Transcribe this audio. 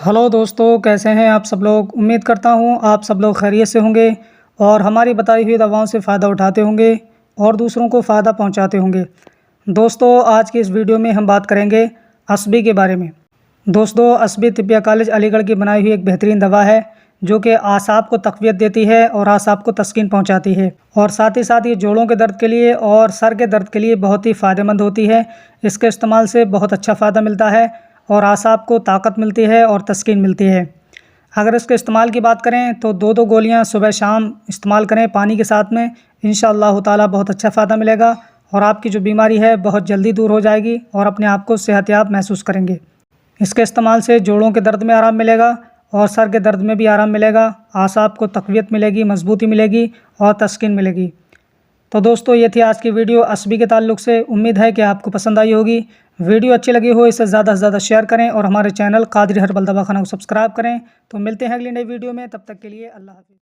Hello दोस्तों, कैसे हैं आप सब लोग। उम्मीद करता हूं आप सब लोग खैरियत से होंगे और हमारी बताई हुई दवाओं से फ़ायदा उठाते होंगे और दूसरों को फ़ायदा पहुंचाते होंगे। दोस्तों, आज की इस वीडियो में हम बात करेंगे असबी के बारे में। दोस्तों, असबी तिब्बिया कॉलेज अलीगढ़ की बनाई हुई एक बेहतरीन दवा है जो कि आसाब को तक़वियत देती है और आसाब को तस्कीन पहुँचाती है और साथ ही साथ ये जोड़ों के दर्द के लिए और सर के दर्द के लिए बहुत ही फ़ायदेमंद होती है। इसके इस्तेमाल से बहुत अच्छा फ़ायदा मिलता है और आसाब को ताकत मिलती है और तस्कीन मिलती है। अगर इसके इस्तेमाल की बात करें तो 2-2 गोलियां सुबह शाम इस्तेमाल करें पानी के साथ में, इंशाअल्लाह ताला बहुत अच्छा फ़ायदा मिलेगा और आपकी जो बीमारी है बहुत जल्दी दूर हो जाएगी और अपने आप को सेहतयाब महसूस करेंगे। इसके इस्तेमाल से जोड़ों के दर्द में आराम मिलेगा और सर के दर्द में भी आराम मिलेगा, आसाब को तक़वियत मिलेगी, मजबूती मिलेगी और तस्कीन मिलेगी। तो दोस्तों, ये थी आज की वीडियो असबी के ताल्लुक से। उम्मीद है कि आपको पसंद आई होगी। वीडियो अच्छी लगी हो इसे ज़्यादा से ज़्यादा शेयर करें और हमारे चैनल कादरी हर्बल दवाखाना को सब्सक्राइब करें। तो मिलते हैं अगली नई वीडियो में, तब तक के लिए अल्लाह हाफ़िज़।